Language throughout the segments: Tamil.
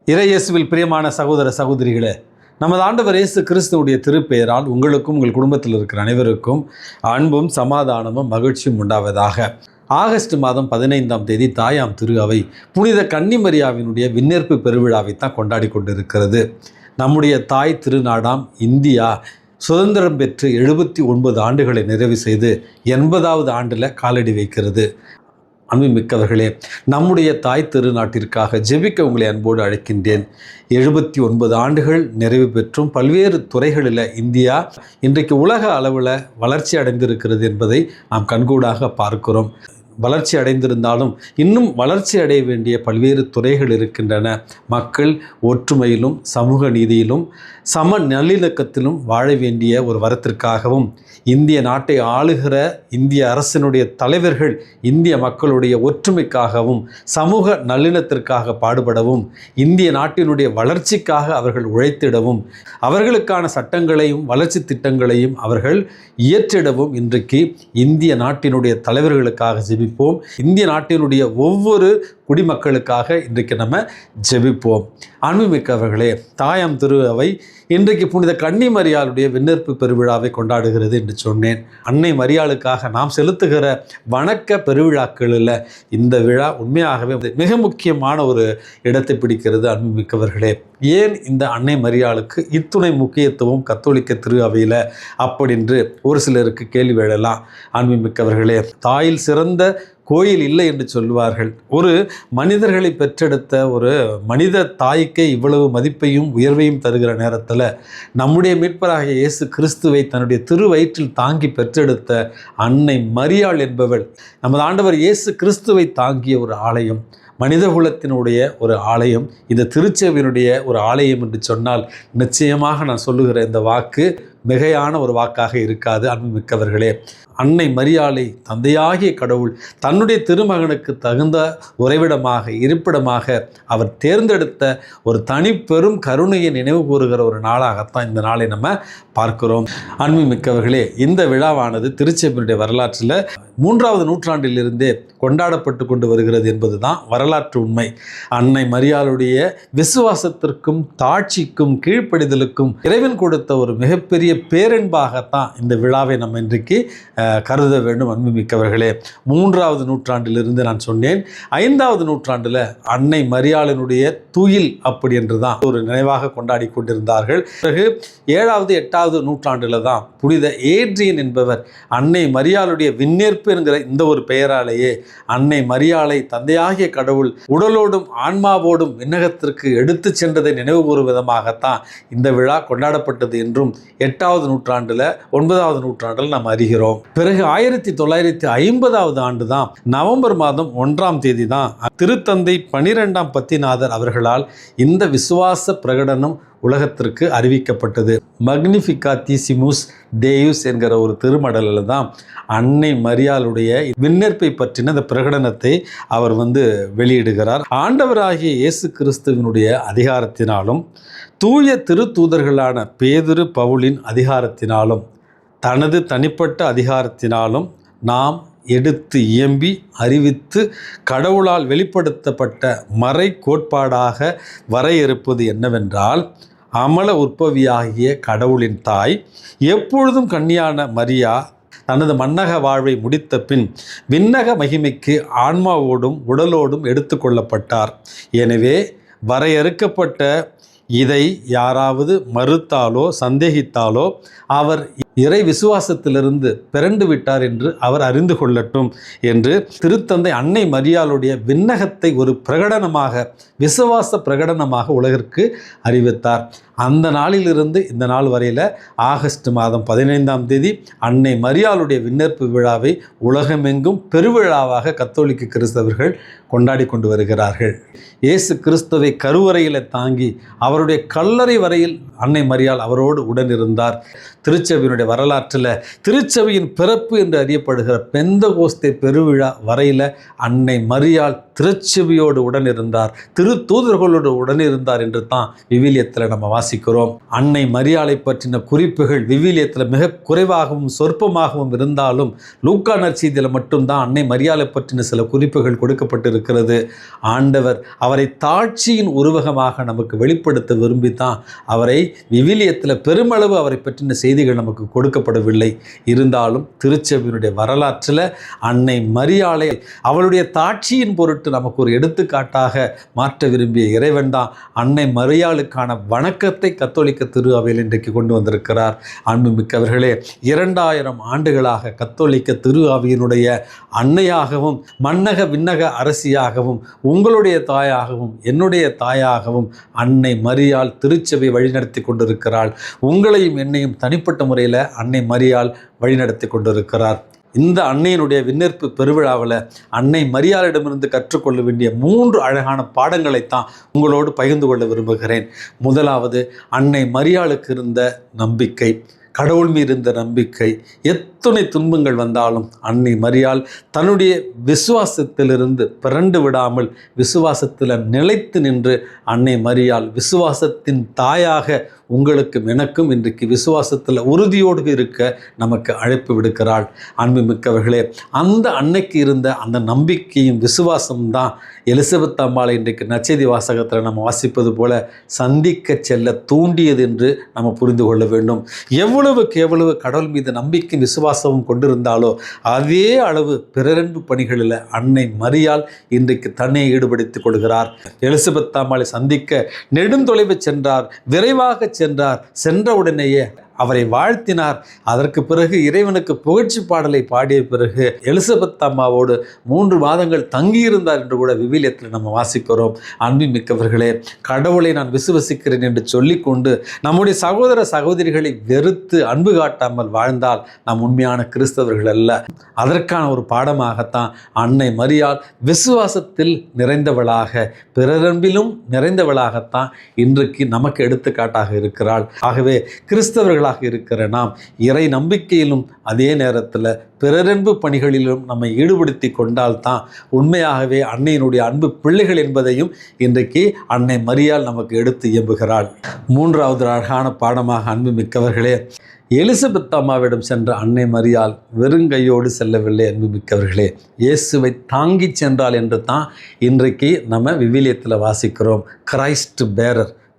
இறையேசுவில் பிரியமான சகோதர சகோதரிகளே, நமது ஆண்டவர் இயேசு கிறிஸ்துவுடைய திருப்பெயரால் உங்களுக்கும் உங்கள் குடும்பத்தில் இருக்கிற அனைவருக்கும் அன்பும் சமாதானமும் மகிழ்ச்சியும் உண்டாவதாக. ஆகஸ்ட் மாதம் 15ஆம் தேதி தாயாம் திரு அவை புனித கன்னிமரியாவினுடைய விண்ணேற்பு பெருவிழாவை தான் கொண்டாடி கொண்டிருக்கிறது. நம்முடைய தாய் திருநாடாம் இந்தியா சுதந்திரம் பெற்று 79 ஆண்டுகளை நிறைவு செய்து 80வது ஆண்டில் காலடி வைக்கிறது. அன்புமிக்கவர்களே, நம்முடைய தாய் திருநாட்டிற்காக ஜெபிக்க உங்களை அன்போடு அழைக்கின்றேன். 79 ஆண்டுகள் நிறைவு பெற்றும் பல்வேறு துறைகளில் இந்தியா இன்றைக்கு உலக அளவில் வளர்ச்சி அடைந்திருக்கிறது என்பதை நாம் கண்கூடாக பார்க்கிறோம். வளர்ச்சி அடைந்திருந்தாலும் இன்னும் வளர்ச்சி அடைய வேண்டிய பல்வேறு துறைகள் இருக்கின்றன. மக்கள் ஒற்றுமையிலும் சமூக நீதியிலும் சம நல்லிணக்கத்திலும் வாழ வேண்டிய ஒரு வரத்திற்காகவும் இந்திய நாட்டை ஆளுகிற இந்திய அரசினுடைய தலைவர்கள் இந்திய மக்களுடைய ஒற்றுமைக்காகவும் சமூக நல்லிணத்திற்காக பாடுபடவும் இந்திய நாட்டினுடைய வளர்ச்சிக்காக அவர்கள் உழைத்திடவும் அவர்களுக்கான சட்டங்களையும் வளர்ச்சி திட்டங்களையும் அவர்கள் இயற்றிடவும் இன்றைக்கு இந்திய நாட்டினுடைய தலைவர்களுக்காக ஜெபிப்போம். இந்திய நாட்டினுடைய ஒவ்வொரு குடிமக்களுக்காக இன்றைக்கு நம்ம ஜெபிப்போம். அன்புமிக்கவர்களே, தாயாம் திரு அவை இன்றைக்கு புனித கன்னிமரியாளுடைய விண்ணேற்பு பெருவிழாவை கொண்டாடுகிறது என்று சொன்னேன். அன்னை மரியாளுக்காக நாம் செலுத்துகிற வணக்க பெருவிழாக்களில் இந்த விழா உண்மையாகவே மிக முக்கியமான ஒரு இடத்தை பிடிக்கிறது. அன்புமிக்கவர்களே, ஏன் இந்த அன்னை மரியாளுக்கு இத்துணை முக்கியத்துவம் கத்தோலிக்க திரு அவையில் அப்படின்று ஒரு சிலருக்கு கேள்வி எழலாம். அன்புமிக்கவர்களே, தாயில் சிறந்த கோயில் இல்லை என்று சொல்வார்கள். ஒரு மனிதர்களை பெற்றெடுத்த ஒரு மனித தாய்க்கே இவ்வளவு மதிப்பையும் உயர்வையும் தருகிற நேரத்தில் நம்முடைய மீட்பராகிய இயேசு கிறிஸ்துவை தன்னுடைய திருவயிற்றில் தாங்கி பெற்றெடுத்த அன்னை மரியாள் என்பவள் நமது ஆண்டவர் இயேசு கிறிஸ்துவை தாங்கிய ஒரு ஆலயம், மனிதகுலத்தினுடைய ஒரு ஆலயம், இந்த திருச்சபையினுடைய ஒரு ஆலயம் என்று சொன்னால் நிச்சயமாக நான் சொல்லுகிற இந்த வாக்கு மிகையான ஒரு வாக்காக இருக்காது. அன்புமிக்கவர்களே, அன்னை மரியாளை தந்தையாகிய கடவுள் தன்னுடைய திருமகனுக்கு தகுந்த உறைவிடமாக இருப்பிடமாக அவர் தேர்ந்தெடுத்த ஒரு தனி பெரும் கருணையை நினைவு கூறுகிற ஒரு நாளாகத்தான் இந்த நாளை நம்ம பார்க்கிறோம். அன்புமிக்கவர்களே, இந்த விழாவானது திருச்சபையினுடைய வரலாற்றில் 3வது நூற்றாண்டிலிருந்தே கொண்டாடப்பட்டு கொண்டு வருகிறது என்பது தான் வரலாற்று உண்மை. அன்னை மரியாளுடைய விசுவாசத்திற்கும் தாட்சிக்கும் கீழ்ப்படிதலுக்கும் இறைவன் கொடுத்த ஒரு மிகப்பெரிய பேரன்பாகத்தான் இந்த விழாவை நம்ம இன்றைக்கு கருத வேண்டும். அன்புமிக்கவர்களே, 3வது நூற்றாண்டிலிருந்து நான் சொன்னேன், 5வது நூற்றாண்டில் அன்னை மரியாளினுடைய துயில் அப்படி என்று தான் ஒரு நினைவாக கொண்டாடி கொண்டிருந்தார்கள். பிறகு 7வது 8வது நூற்றாண்டில் தான் புனித ஏட்ரியன் என்பவர் அன்னை மரியாளுடைய விண்ணேற்பு என்கிற இந்த ஒரு பெயராலேயே அன்னை மரியாளை தந்தையாகிய கடவுள் உடலோடும் ஆன்மாவோடும் விண்ணகத்திற்கு எடுத்து சென்றதை நினைவு கூறும் விதமாகத்தான் இந்த விழா கொண்டாடப்பட்டது என்றும் 8வது நூற்றாண்டில் 9வது நூற்றாண்டில் நாம் அறிகிறோம். பிறகு 1950வது ஆண்டு தான் நவம்பர் மாதம் 1ஆம் தேதி தான் திருத்தந்தை 12ஆம் பத்திநாதர் அவர்களால் இந்த விசுவாச பிரகடனம் உலகத்திற்கு அறிவிக்கப்பட்டது. மக்னிஃபிகாத்திசிமுஸ் தேயுஸ் என்கிற ஒரு திருமடலில் தான் அன்னை மரியாளுடைய விண்ணேற்பை பற்றின இந்த பிரகடனத்தை அவர் வெளியிடுகிறார். ஆண்டவராகிய இயேசு கிறிஸ்துவினுடைய அதிகாரத்தினாலும் தூய திருத்தூதர்களான பேதுரு பவுலின் அதிகாரத்தினாலும் தனது தனிப்பட்ட அதிகாரத்தினாலும் நாம் எடுத்து இயம்பி அறிவித்து கடவுளால் வெளிப்படுத்தப்பட்ட மறை கோட்பாடாக வரையறுப்பது என்னவென்றால், அமல உற்பவியாகிய கடவுளின் தாய் எப்பொழுதும் கன்னியான மரியா தனது மன்னக வாழ்வை முடித்த பின் விண்ணக மகிமைக்கு ஆன்மாவோடும் உடலோடும் எடுத்து கொள்ளப்பட்டார். எனவே வரையறுக்கப்பட்ட இதை யாராவது மறுத்தாலோ சந்தேகித்தாலோ அவர் இறை விசுவாசத்திலிருந்து பிறண்டு விட்டார் என்று அவர் அறிந்து கொள்ளட்டும் என்று திருத்தந்தை அன்னை மரியாளுடைய விண்ணகத்தை ஒரு பிரகடனமாக, விசுவாச பிரகடனமாக உலகிற்கு அறிவித்தார். அந்த நாளிலிருந்து இந்த நாள் வரையில் ஆகஸ்ட் மாதம் 15ஆம் தேதி அன்னை மரியாளுடைய விண்ணேற்பு விழாவை உலகமெங்கும் பெருவிழாவாக கத்தோலிக்க கிறிஸ்தவர்கள் கொண்டாடி கொண்டு வருகிறார்கள். இயேசு கிறிஸ்துவை கருவறையில் தாங்கி அவருடைய கல்லறை வரையில் அன்னை மரியாள் அவரோடு உடனிருந்தார். திருச்சபையினுடைய வரலாற்றில் திருச்சபையின் பிறப்பு என்று அறியப்படுகிற பெந்தகோஸ்தே பெருவிழா வரையில் அன்னை மரியாள் திருச்சபையோடு உடனிருந்தார், திருத்தூதர்களோடு உடனிருந்தார் என்று தான் விவிலியத்தில் நம்ம வாசி வாசிக்கிறோம். அன்னை மரியாளை பற்றின குறிப்புகள் விவிலியத்தில் மிக குறைவாகவும் சொற்பமாகவும் இருந்தாலும் லூக்கா நற்செய்தியில் மட்டும்தான் அன்னை மரியாளை பற்றின சில குறிப்புகள் கொடுக்கப்பட்டிருக்கிறது. ஆண்டவர் அவரை தாட்சியின் உருவகமாக நமக்கு வெளிப்படுத்த விரும்பித்தான் அவரை விவிலியத்தில் பெருமளவு அவரை பற்றின செய்திகள் நமக்கு கொடுக்கப்படவில்லை. இருந்தாலும் திருச்சபையினுடைய வரலாற்றில் அன்னை மரியாளை அவளுடைய தாட்சியின் பொருட்டு நமக்கு ஒரு எடுத்துக்காட்டாக மாற்ற விரும்பிய இறைவன் தான் அன்னை மரியாளுக்கான வணக்கத்தை கத்தோலிக்க திரு அவையில் இன்றைக்கு கொண்டு வந்திருக்கிறார். அன்புமிக்கவர்களே, 2000 ஆண்டுகளாக கத்தோலிக்க திரு அவையினுடைய அன்னையாகவும் மன்னக விண்ணக அரசியாகவும் உங்களுடைய தாயாகவும் என்னுடைய தாயாகவும் அன்னை மரியாள் திருச்சபை வழிநடத்தி கொண்டிருக்கிறாள். உங்களையும் என்னையும் தனிப்பட்ட முறையில் அன்னை மரியாள் வழிநடத்தி கொண்டிருக்கிறார். இந்த அன்னையினுடைய விண்ணேற்பு பெருவிழாவில் அன்னை மரியாளிடமிருந்து கற்றுக்கொள்ள வேண்டிய 3 அழகான பாடங்களைத்தான் உங்களோடு பகிர்ந்து கொள்ள விரும்புகிறேன். முதலாவது, அன்னை மரியாளுக்கு இருந்த நம்பிக்கை, கடவுள் மீது இருந்த நம்பிக்கை. எத்தனை துன்பங்கள் வந்தாலும் அன்னை மரியாள் தன்னுடைய விசுவாசத்திலிருந்து பிறண்டு விடாமல் விசுவாசத்தில் நிலைத்து நின்று அன்னை மரியாள் விசுவாசத்தின் தாயாக உங்களுக்கும் எனக்கும் இன்றைக்கு விசுவாசத்தில் உறுதியோடு இருக்க நமக்கு அழைப்பு விடுக்கிறாள். அன்புமிக்கவர்களே, அந்த அன்னைக்கு இருந்த அந்த நம்பிக்கையும் விசுவாசம்தான் எலிசபெத் அம்மாளை இன்றைக்கு நற்செய்தி வாசகத்தில் நம்ம வாசிப்பது போல சந்திக்க செல்ல தூண்டியது என்று நம்ம புரிந்து கொள்ள வேண்டும். எவ்வளவுக்கு எவ்வளவு கடவுள் மீது நம்பிக்கை விசுவாசமும் கொண்டிருந்தாலோ அதே அளவு பிறரன்பு பணிகளில் அன்னை மரியாள் இன்றைக்கு தன்னை ஈடுபடுத்திக் கொள்கிறார். எலிசபெத் அம்மாளை சந்திக்க நெடுந்தொலைவு சென்றார், விரைவாக சென்றார். சென்றவுடனேயே அவரை வாழ்த்தினார். அதற்கு பிறகு இறைவனுக்கு புகழ்ச்சி பாடலை பாடிய பிறகு எலிசபெத் அம்மாவோடு 3 மாதங்கள் தங்கியிருந்தார் என்று கூட விவிலியத்தில் நம்ம வாசிக்கிறோம். அன்புமிக்கவர்களே, கடவுளை நான் விசுவசிக்கிறேன் என்று சொல்லிக்கொண்டு நம்முடைய சகோதர சகோதரிகளை வெறுத்து அன்பு காட்டாமல் வாழ்ந்தால் நாம் உண்மையான கிறிஸ்தவர்கள் அல்ல. அதற்கான ஒரு பாடமாகத்தான் அன்னை மரியாள் விசுவாசத்தில் நிறைந்தவளாக பிறரன்பிலும் நிறைந்தவளாகத்தான் இன்றைக்கு நமக்கு எடுத்துக்காட்டாக இருக்கிறாள். ஆகவே கிறிஸ்தவர்களாக இருக்கிற நாம் இறை நம்பிக்கையிலும் அதே நேரத்தில் பிறரன்பு பணிகளிலும் நம்மை ஈடுபடுத்தி கொண்டால்தான் உண்மையாகவே அன்னையினுடைய அன்பு பிள்ளைகள் என்பதையும் இன்றைக்கு அன்னை மரியாள் நமக்கு எடுத்து இயம்புகிறாள். 3வது அழகான பாடமாக அன்பு மிக்கவர்களே, எலிசபெத் அம்மாவிடம் சென்ற அன்னை மரியாள் வெறுங்கையோடு செல்லவில்லை. அன்பு மிக்கவர்களே, இயேசுவை தாங்கி சென்றாள் என்று தான் இன்றைக்கு நம்ம விவிலியத்தில் வாசிக்கிறோம். கிரைஸ்ட்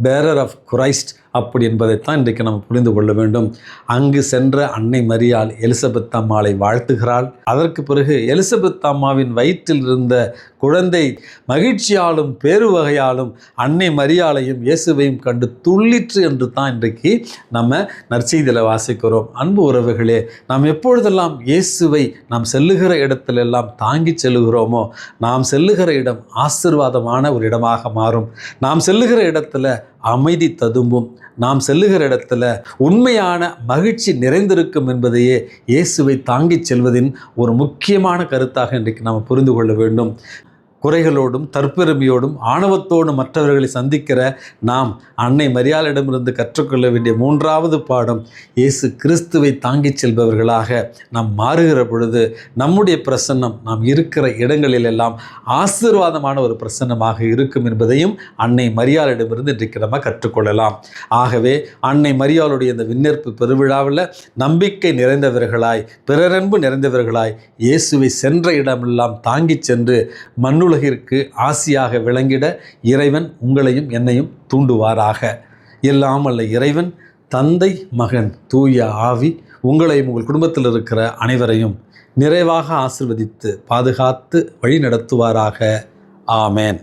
பேரர் ஆஃப் கிரைஸ்ட் அப்படி என்பதைத்தான் இன்றைக்கு நம்ம புரிந்து கொள்ள வேண்டும். அங்கு சென்ற அன்னை மரியாள் எலிசபெத் அம்மாளை வாழ்த்துகிறாள். அதற்கு பிறகு எலிசபெத் அம்மாவின் வயிற்றில் இருந்த குழந்தை மகிழ்ச்சியாலும் பேருவகையாலும் அன்னை மரியாளையும் இயேசுவையும் கண்டு துள்ளிற்று என்று தான் இன்றைக்கு நம்ம நற்செய்தியில் வாசிக்கிறோம். அன்பு உறவுகளே, நாம் எப்பொழுதெல்லாம் இயேசுவை நாம் செல்லுகிற இடத்திலெல்லாம் தாங்கி செல்லுகிறோமோ நாம் செல்லுகிற இடம் ஆசீர்வாதமான ஒரு இடமாக மாறும். நாம் செல்லுகிற இடத்துல அமைதி ததும்பும். நாம் செல்லுகிற இடத்துல உண்மையான மகிழ்ச்சி நிறைந்திருக்கும் என்பதையே இயேசுவை தாங்கிச் செல்வதின் ஒரு முக்கியமான கருத்தாக இன்றைக்கு நாம் புரிந்து கொள்ள வேண்டும். குறைகளோடும் தற்பெருமையோடும் ஆணவத்தோடும் மற்றவர்களை சந்திக்கிற நாம் அன்னை மரியாளிடமிருந்து கற்றுக்கொள்ள வேண்டிய 3வது பாடம், இயேசு கிறிஸ்துவை தாங்கிச் செல்பவர்களாக நாம் மாறுகிற பொழுது நம்முடைய பிரசன்னம் நாம் இருக்கிற இடங்களிலெல்லாம் ஆசீர்வாதமான ஒரு பிரசன்னமாக இருக்கும் என்பதையும் அன்னை மரியாளிடமிருந்து இன்றைக்கு நம்ம கற்றுக்கொள்ளலாம். ஆகவே அன்னை மரியாளுடைய இந்த விண்ணேற்பு பெருவிழாவில் நம்பிக்கை நிறைந்தவர்களாய் பிறரன்பு நிறைந்தவர்களாய் இயேசுவை சென்ற இடமெல்லாம் தாங்கிச் சென்று மண்ணுலகிற்கு ஆசியாக விளங்கிட இறைவன் உங்களையும் என்னையும் தூண்டுவாராக. எல்லாம் அல்ல இறைவன் தந்தை மகன் தூய ஆவி உங்களையும் உங்கள் குடும்பத்தில் இருக்கிற அனைவரையும் நிறைவாக ஆசீர்வதித்து பாதுகாத்து வழி நடத்துவாராக. ஆமேன்.